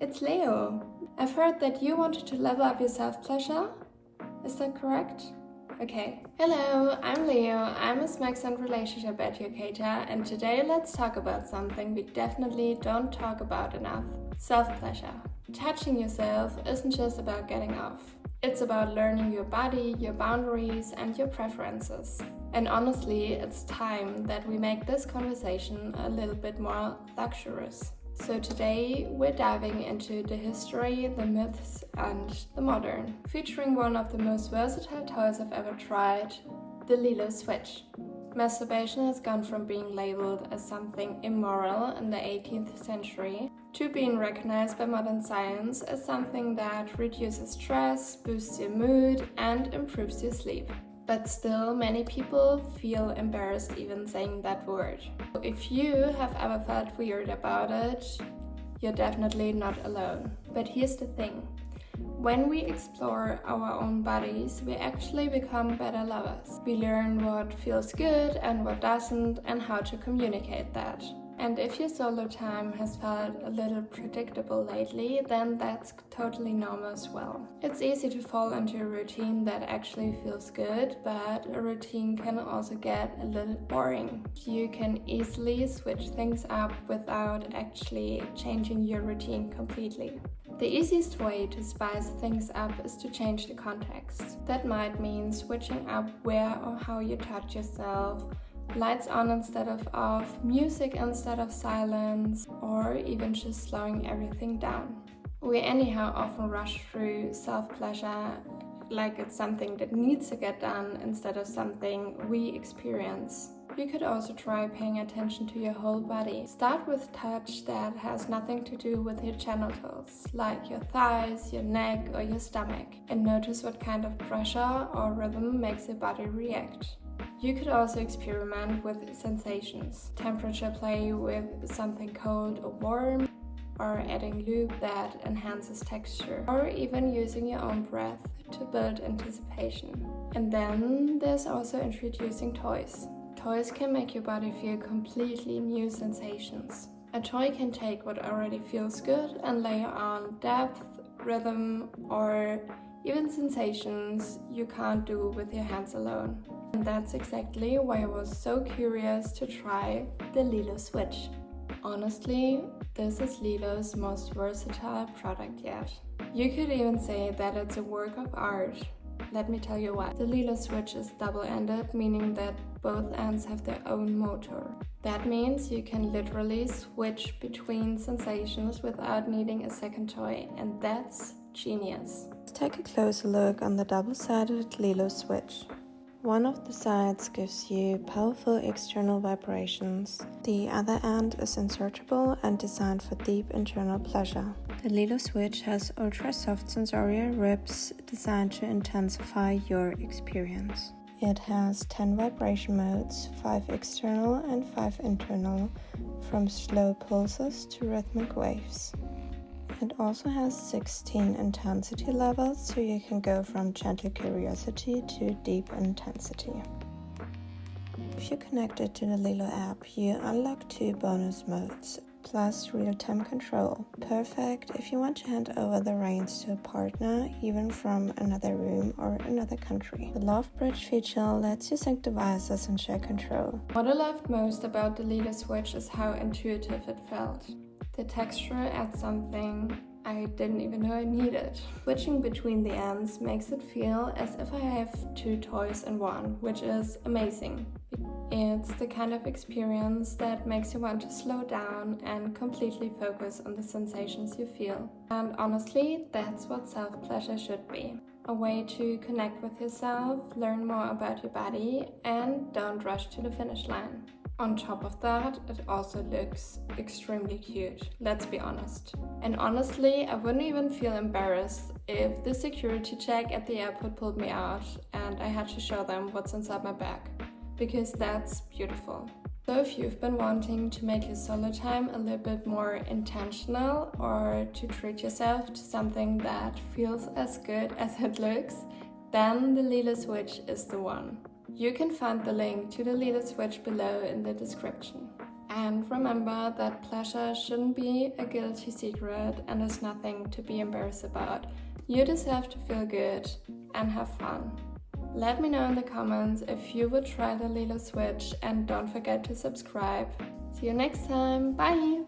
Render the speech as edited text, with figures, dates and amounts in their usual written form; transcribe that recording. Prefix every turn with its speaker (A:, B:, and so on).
A: it's Leo. I've heard that you wanted to level up your self-pleasure. Is that correct? Okay. Hello, I'm Leo. I'm a sex and relationship educator, and today let's talk about something we definitely don't talk about enough. Self-pleasure. Touching yourself isn't just about getting off. It's about learning your body, your boundaries, and your preferences. And honestly, it's time that we make this conversation a little bit more luxurious. So today we're diving into the history, the myths, and the modern, featuring one of the most versatile toys I've ever tried, the LELO Switch. Masturbation has gone from being labeled as something immoral in the 18th century to being recognized by modern science as something that reduces stress, boosts your mood, and improves your sleep. But still, many people feel embarrassed even saying that word. If you have ever felt weird about it, you're definitely not alone. But here's the thing. When we explore our own bodies, we actually become better lovers. We learn what feels good and what doesn't, and how to communicate that. And if your solo time has felt a little predictable lately, then that's totally normal as well. It's easy to fall into a routine that actually feels good, but a routine can also get a little boring. You can easily switch things up without actually changing your routine completely. The easiest way to spice things up is to change the context. That might mean switching up where or how you touch yourself, lights on instead of off, music instead of silence, or even just slowing everything down. We anyhow often rush through self-pleasure like it's something that needs to get done instead of something we experience. You could also try paying attention to your whole body. Start with touch that has nothing to do with your genitals, like your thighs, your neck, or your stomach, and notice what kind of pressure or rhythm makes your body react. You could also experiment with sensations, temperature play with something cold or warm, or adding lube that enhances texture, or even using your own breath to build anticipation. And then there's also introducing toys. Toys can make your body feel completely new sensations. A toy can take what already feels good and layer on depth, rhythm, or even sensations you can't do with your hands alone. And that's exactly why I was so curious to try the LELO Switch. Honestly, this is LELO's most versatile product yet. You could even say that it's a work of art. Let me tell you why. The LELO Switch is double-ended, meaning that both ends have their own motor. That means you can literally switch between sensations without needing a second toy, and that's genius.
B: Let's take a closer look on the double-sided LELO Switch. One of the sides gives you powerful external vibrations. The other end is insertable and designed for deep internal pleasure. The LELO Switch has ultra-soft sensorial ribs designed to intensify your experience. It has 10 vibration modes, 5 external and 5 internal, from slow pulses to rhythmic waves. It also has 16 intensity levels, so you can go from gentle curiosity to deep intensity. If you connect it to the LELO app, you unlock 2 bonus modes, plus real-time control. Perfect if you want to hand over the reins to a partner, even from another room or another country. The Love Bridge feature lets you sync devices and share control.
A: What I loved most about the LELO Switch is how intuitive it felt. The texture adds something I didn't even know I needed. Switching between the ends makes it feel as if I have 2 toys in one, which is amazing. It's the kind of experience that makes you want to slow down and completely focus on the sensations you feel. And honestly, that's what self-pleasure should be. A way to connect with yourself, learn more about your body, and don't rush to the finish line. On top of that, it also looks extremely cute, let's be honest. And honestly, I wouldn't even feel embarrassed if the security check at the airport pulled me out and I had to show them what's inside my bag, because that's beautiful. So if you've been wanting to make your solo time a little bit more intentional, or to treat yourself to something that feels as good as it looks, then the LELO Switch is the one. You can find the link to the LELO Switch below in the description. And remember that pleasure shouldn't be a guilty secret and is nothing to be embarrassed about. You deserve to feel good and have fun. Let me know in the comments if you would try the LELO Switch, and don't forget to subscribe. See you next time. Bye!